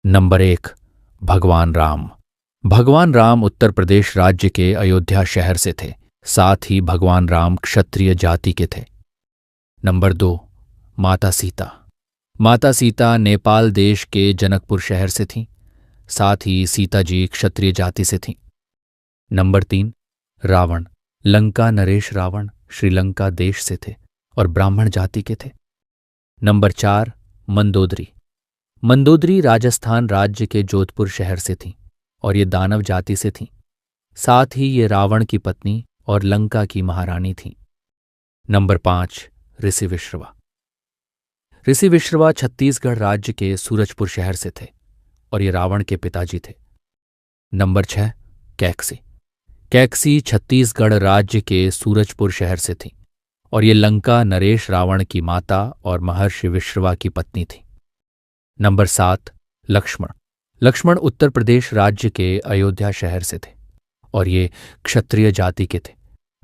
Number 1, भगवान राम। भगवान राम उत्तर प्रदेश राज्य के अयोध्या शहर से थे। साथ ही भगवान राम क्षत्रिय जाति के थे। नंबर 2, माता सीता। माता सीता नेपाल देश के जनकपुर शहर से थीं। साथ ही सीता जी क्षत्रिय जाति से थीं। नंबर 3, रावण। लंका नरेश रावण श्रीलंका देश से थे और ब्राह्मण जाति के थे। नंबर 4, मंदोदरी। मंदोदरी राजस्थान राज्य के जोधपुर शहर से थीं और ये दानव जाति से थीं। साथ ही ये रावण की पत्नी और लंका की महारानी थीं। नंबर 5, ऋषि विश्रवा। ऋषि विश्रवा छत्तीसगढ़ राज्य के सूरजपुर शहर से थे और ये रावण के पिताजी थे। नंबर 6, कैकसी। कैकसी छत्तीसगढ़ राज्य के सूरजपुर शहर से थी और ये लंका नरेश रावण की माता और महर्षि विश्रवा की पत्नी थी। नंबर 7, लक्ष्मण। लक्ष्मण उत्तर प्रदेश राज्य के अयोध्या शहर से थे और ये क्षत्रिय जाति के थे।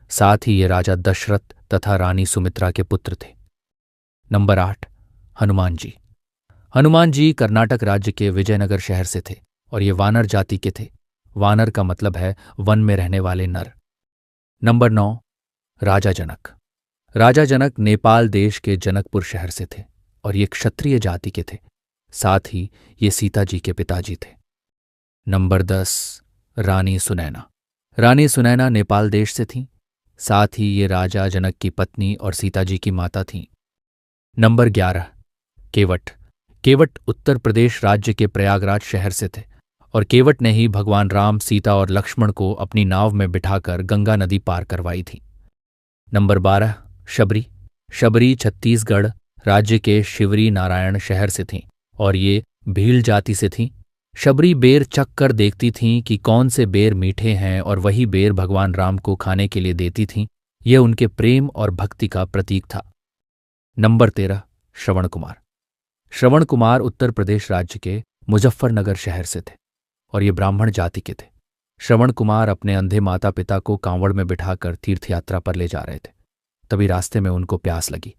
साथ ही ये राजा दशरथ तथा रानी सुमित्रा के पुत्र थे। नंबर 8, हनुमान जी। हनुमान जी कर्नाटक राज्य के विजयनगर शहर से थे और ये वानर जाति के थे। वानर का मतलब है वन में रहने वाले नर। नंबर 9, राजा जनक। राजा जनक नेपाल देश के जनकपुर शहर से थे और ये क्षत्रिय जाति के थे। साथ ही ये सीता जी के पिताजी थे। नंबर 10, रानी सुनैना। रानी सुनैना नेपाल देश से थीं। साथ ही ये राजा जनक की पत्नी और सीता जी की माता थीं। नंबर 11, केवट। केवट उत्तर प्रदेश राज्य के प्रयागराज शहर से थे और केवट ने ही भगवान राम, सीता और लक्ष्मण को अपनी नाव में बिठाकर गंगा नदी पार करवाई थी। नंबर 12, शबरी। शबरी छत्तीसगढ़ राज्य के शिवरी नारायण शहर से थीं और ये भील जाति से थीं। शबरी बेर चख कर देखती थीं कि कौन से बेर मीठे हैं और वही बेर भगवान राम को खाने के लिए देती थीं। यह उनके प्रेम और भक्ति का प्रतीक था। नंबर 13, श्रवण कुमार। श्रवण कुमार उत्तर प्रदेश राज्य के मुजफ्फरनगर शहर से थे और ये ब्राह्मण जाति के थे। श्रवण कुमार अपने अंधे माता पिता को कांवड़ में बिठाकर तीर्थ यात्रा पर ले जा रहे थे। तभी रास्ते में उनको प्यास लगी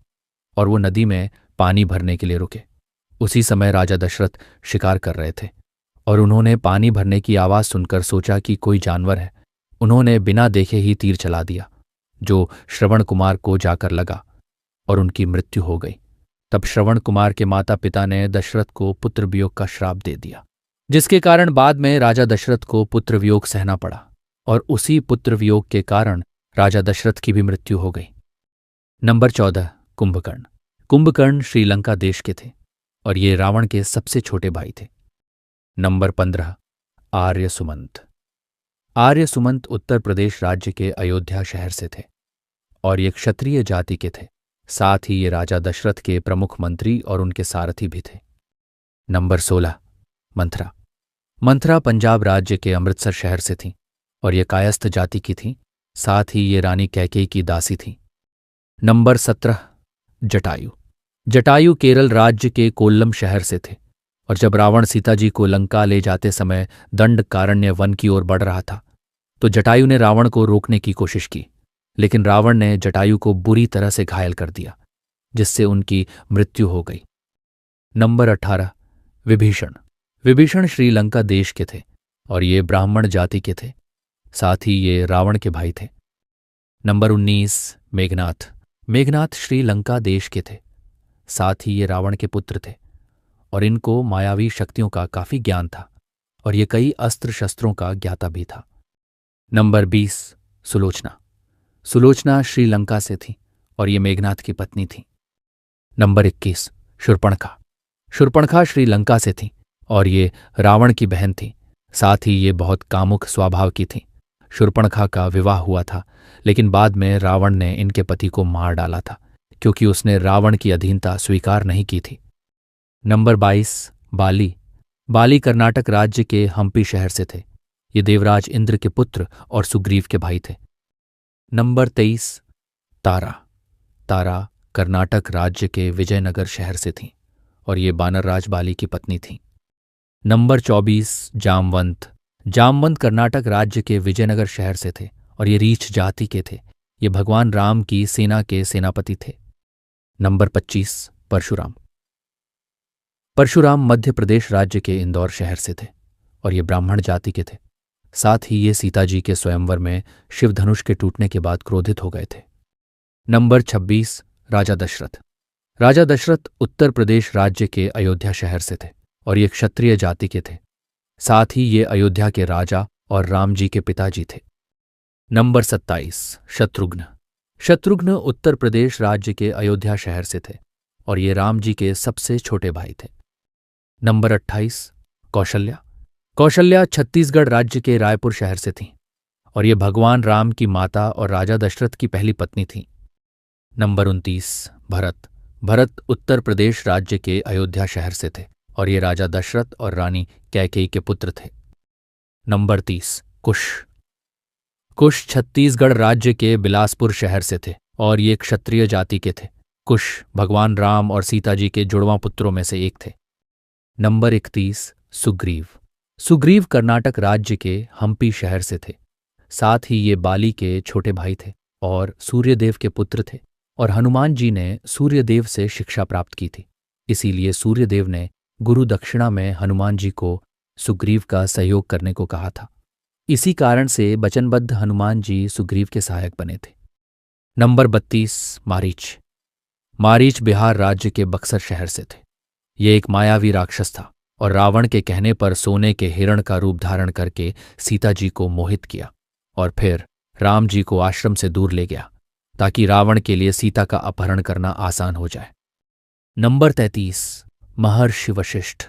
और वो नदी में पानी भरने के लिए रुके। उसी समय राजा दशरथ शिकार कर रहे थे और उन्होंने पानी भरने की आवाज़ सुनकर सोचा कि कोई जानवर है। उन्होंने बिना देखे ही तीर चला दिया, जो श्रवण कुमार को जाकर लगा और उनकी मृत्यु हो गई। तब श्रवण कुमार के माता पिता ने दशरथ को पुत्र वियोग का श्राप दे दिया, जिसके कारण बाद में राजा दशरथ को पुत्र वियोग सहना पड़ा और उसी पुत्र वियोग के कारण राजा दशरथ की भी मृत्यु हो गई। नंबर 14, कुंभकर्ण। कुंभकर्ण श्रीलंका देश के थे और ये रावण के सबसे छोटे भाई थे। नंबर 15, आर्य सुमंत। आर्य सुमंत उत्तर प्रदेश राज्य के अयोध्या शहर से थे और ये क्षत्रिय जाति के थे। साथ ही ये राजा दशरथ के प्रमुख मंत्री और उनके सारथी भी थे। नंबर 16, मंथरा। मंथरा पंजाब राज्य के अमृतसर शहर से थीं और ये कायस्थ जाति की थीं। साथ ही ये रानी कैकेयी की दासी थीं। नंबर 17, जटायु। जटायु केरल राज्य के कोल्लम शहर से थे और जब रावण सीता जी को लंका ले जाते समय दंडकारण्य वन की ओर बढ़ रहा था तो जटायु ने रावण को रोकने की कोशिश की, लेकिन रावण ने जटायु को बुरी तरह से घायल कर दिया, जिससे उनकी मृत्यु हो गई। नंबर 18, विभीषण। विभीषण श्रीलंका देश के थे और ये ब्राह्मण जाति के थे। साथ ही ये रावण के भाई थे। नंबर 19, मेघनाथ। मेघनाथ श्रीलंका देश के थे। साथ ही ये रावण के पुत्र थे और इनको मायावी शक्तियों का काफी ज्ञान था और ये कई अस्त्र शस्त्रों का ज्ञाता भी था। नंबर 20, सुलोचना। सुलोचना श्रीलंका से थी और ये मेघनाथ की पत्नी थी। नंबर 21, शूर्पणखा। शूर्पणखा श्रीलंका से थी और ये रावण की बहन थी। साथ ही ये बहुत कामुक स्वभाव की थी। शूर्पणखा का विवाह हुआ था, लेकिन बाद में रावण ने इनके पति को मार डाला था क्योंकि उसने रावण की अधीनता स्वीकार नहीं की थी। नंबर 22, बाली। बाली कर्नाटक राज्य के हम्पी शहर से थे। ये देवराज इंद्र के पुत्र और सुग्रीव के भाई थे। नंबर 23, तारा। तारा कर्नाटक राज्य के विजयनगर शहर से थीं और ये बानरराज बाली की पत्नी थीं। नंबर 24, जामवंत। जामवंत कर्नाटक राज्य के विजयनगर शहर से थे और ये रीछ जाति के थे। ये भगवान राम की सेना के सेनापति थे। नंबर 25, परशुराम। परशुराम मध्य प्रदेश राज्य के इंदौर शहर से थे और ये ब्राह्मण जाति के थे। साथ ही ये सीता जी के स्वयंवर में शिव धनुष के टूटने के बाद क्रोधित हो गए थे। नंबर 26, राजा दशरथ। राजा दशरथ उत्तर प्रदेश राज्य के अयोध्या शहर से थे और ये क्षत्रिय जाति के थे। साथ ही ये अयोध्या के राजा और राम जी के पिताजी थे। नंबर 27, शत्रुघ्न। शत्रुघ्न उत्तर प्रदेश राज्य के अयोध्या शहर से थे और ये राम जी के सबसे छोटे भाई थे। नंबर 28, कौशल्या। कौशल्या छत्तीसगढ़ राज्य के रायपुर शहर से थीं और ये भगवान राम की माता और राजा दशरथ की पहली पत्नी थीं। नंबर 29, भरत। भरत उत्तर प्रदेश राज्य के अयोध्या शहर से थे और ये राजा दशरथ और रानी कैकेयी के पुत्र थे। नंबर 30, कुश। कुश छत्तीसगढ़ राज्य के बिलासपुर शहर से थे और ये क्षत्रिय जाति के थे। कुश भगवान राम और सीता जी के जुड़वां पुत्रों में से एक थे। नंबर 31, सुग्रीव। सुग्रीव कर्नाटक राज्य के हम्पी शहर से थे। साथ ही ये बाली के छोटे भाई थे और सूर्यदेव के पुत्र थे और हनुमान जी ने सूर्यदेव से शिक्षा प्राप्त की थी। इसीलिए सूर्यदेव ने गुरु दक्षिणा में हनुमान जी को सुग्रीव का सहयोग करने को कहा था। इसी कारण से वचनबद्ध हनुमान जी सुग्रीव के सहायक बने थे। नंबर 32, मारीच। मारीच बिहार राज्य के बक्सर शहर से थे। ये एक मायावी राक्षस था और रावण के कहने पर सोने के हिरण का रूप धारण करके सीता जी को मोहित किया और फिर राम जी को आश्रम से दूर ले गया ताकि रावण के लिए सीता का अपहरण करना आसान हो जाए। नंबर 33, महर्षि वशिष्ठ।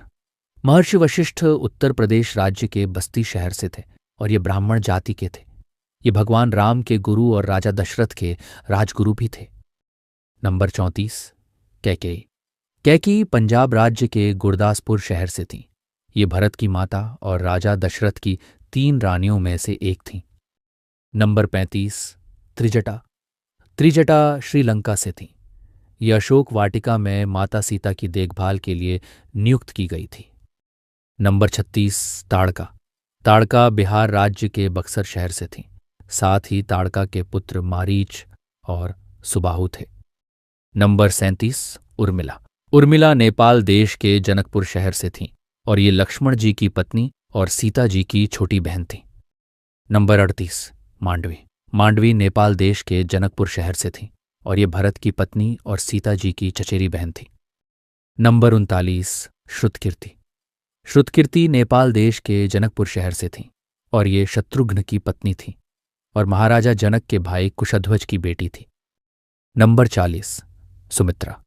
महर्षि वशिष्ठ उत्तर प्रदेश राज्य के बस्ती शहर से थे और ये ब्राह्मण जाति के थे। ये भगवान राम के गुरु और राजा दशरथ के राजगुरु भी थे। नंबर 34, कैकेयी। कैकेयी पंजाब राज्य के गुरदासपुर शहर से थीं। ये भरत की माता और राजा दशरथ की 3 रानियों में से एक थीं। नंबर 35, त्रिजटा। त्रिजटा श्रीलंका से थीं। ये अशोक वाटिका में माता सीता की देखभाल के लिए नियुक्त की गई थी। नंबर 36, ताड़का। ताड़का बिहार राज्य के बक्सर शहर से थीं। साथ ही ताड़का के पुत्र मारीच और सुबाहु थे। नंबर 37, उर्मिला। उर्मिला नेपाल देश के जनकपुर शहर से थीं और ये लक्ष्मण जी की पत्नी और सीता जी की छोटी बहन थीं। नंबर 38, मांडवी। मांडवी नेपाल देश के जनकपुर शहर से थीं और ये भरत की पत्नी और सीता जी की चचेरी बहन थी। नंबर 39, श्रुतकीर्ति। श्रुतकीर्ति नेपाल देश के जनकपुर शहर से थीं और ये शत्रुघ्न की पत्नी थीं और महाराजा जनक के भाई कुशध्वज की बेटी थी। नंबर 40, सुमित्रा।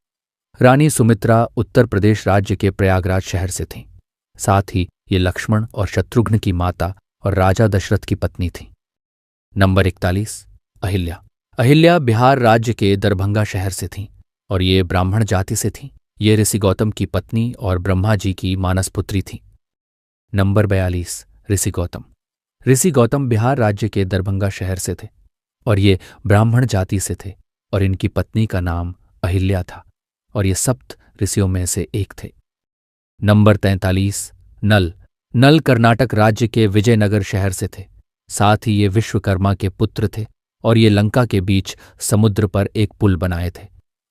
रानी सुमित्रा उत्तर प्रदेश राज्य के प्रयागराज शहर से थीं। साथ ही ये लक्ष्मण और शत्रुघ्न की माता और राजा दशरथ की पत्नी थीं। नंबर 41, अहिल्या। अहिल्या बिहार राज्य के दरभंगा शहर से थीं और ये ब्राह्मण जाति से थीं। ये ऋषि गौतम की पत्नी और ब्रह्मा जी की मानस पुत्री थीं। नंबर 42, ऋषि गौतम। ऋषि गौतम बिहार राज्य के दरभंगा शहर से थे और ये ब्राह्मण जाति से थे और इनकी पत्नी का नाम अहिल्या था और ये सप्त ऋषियों में से एक थे। नंबर 43, नल। नल कर्नाटक राज्य के विजयनगर शहर से थे। साथ ही ये विश्वकर्मा के पुत्र थे और ये लंका के बीच समुद्र पर एक पुल बनाए थे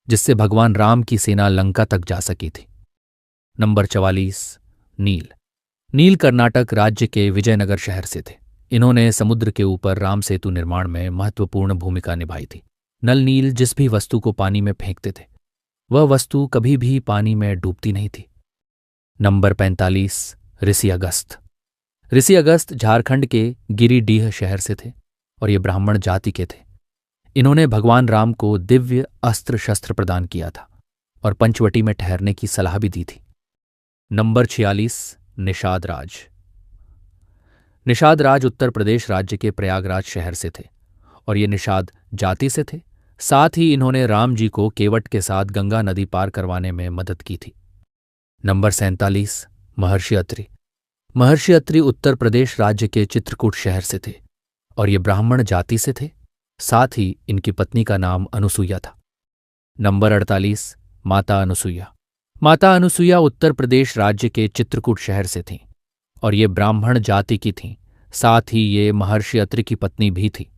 जिससे भगवान राम की सेना लंका तक जा सकी थी। नंबर 44, नील। नील कर्नाटक राज्य के विजयनगर शहर से थे। इन्होंने समुद्र के ऊपर राम सेतु निर्माण में महत्वपूर्ण भूमिका निभाई थी। नल नील जिस भी वस्तु को पानी में फेंकते थे वह वस्तु कभी भी पानी में डूबती नहीं थी। नंबर 45, ऋषि अगस्त। ऋषि अगस्त झारखंड के गिरिडीह शहर से थे और ये ब्राह्मण जाति के थे। इन्होंने भगवान राम को दिव्य अस्त्र शस्त्र प्रदान किया था और पंचवटी में ठहरने की सलाह भी दी थी। नंबर 46, निषाद राज। निषाद राज उत्तर प्रदेश राज्य के प्रयागराज शहर से थे और ये निषाद जाति से थे। साथ ही इन्होंने राम जी को केवट के साथ गंगा नदी पार करवाने में मदद की थी। नंबर 47, महर्षि अत्रि। महर्षि अत्रि उत्तर प्रदेश राज्य के चित्रकूट शहर से थे और ये ब्राह्मण जाति से थे। साथ ही इनकी पत्नी का नाम अनुसुईया था। नंबर 48, माता अनुसुईया। माता अनुसुईया उत्तर प्रदेश राज्य के चित्रकूट शहर से थीं और ये ब्राह्मण जाति की थीं। साथ ही ये महर्षि अत्रि की पत्नी भी थी।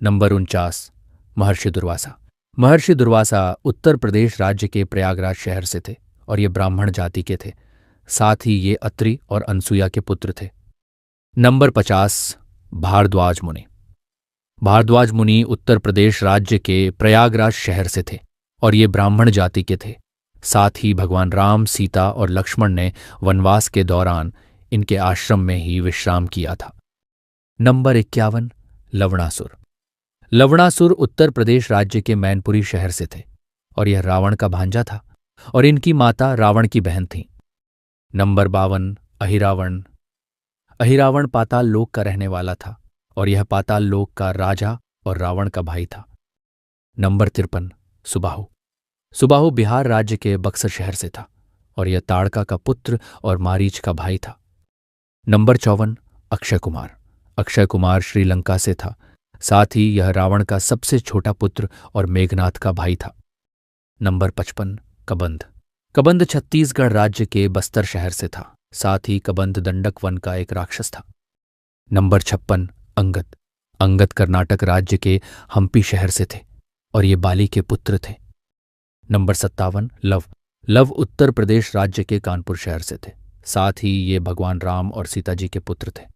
नंबर 49, महर्षि दुर्वासा। महर्षि दुर्वासा उत्तर प्रदेश राज्य के प्रयागराज शहर से थे और ये ब्राह्मण जाति के थे। साथ ही ये अत्रि और अनसुया के पुत्र थे। नंबर 50, भारद्वाज मुनि। भारद्वाज मुनि उत्तर प्रदेश राज्य के प्रयागराज शहर से थे और ये ब्राह्मण जाति के थे। साथ ही भगवान राम, सीता और लक्ष्मण ने वनवास के दौरान इनके आश्रम में ही विश्राम किया था। नंबर 51, लवणासुर। लवणासुर उत्तर प्रदेश राज्य के मैनपुरी शहर से थे और यह रावण का भांजा था और इनकी माता रावण की बहन थी। नंबर 52, अहिरावण। अहिरावण पाताल लोक का रहने वाला था और यह पाताल लोक का राजा और रावण का भाई था। नंबर 53, सुबाहु। सुबाहु बिहार राज्य के बक्सर शहर से था और यह ताड़का का पुत्र और मारीच का भाई था। नंबर 54, अक्षय कुमार। अक्षय कुमार श्रीलंका से था। साथ ही यह रावण का सबसे छोटा पुत्र और मेघनाथ का भाई था। नंबर 55, कबंध। कबंध छत्तीसगढ़ राज्य के बस्तर शहर से था। साथ ही कबंध दंडक वन का एक राक्षस था। नंबर 56, अंगद। अंगद कर्नाटक राज्य के हम्पी शहर से थे और ये बाली के पुत्र थे। Number 57, love. Love Uttar Pradesh राज्य के कानपुर शहर से थे। साथ ही ये भगवान राम और सीता जी के पुत्र थे।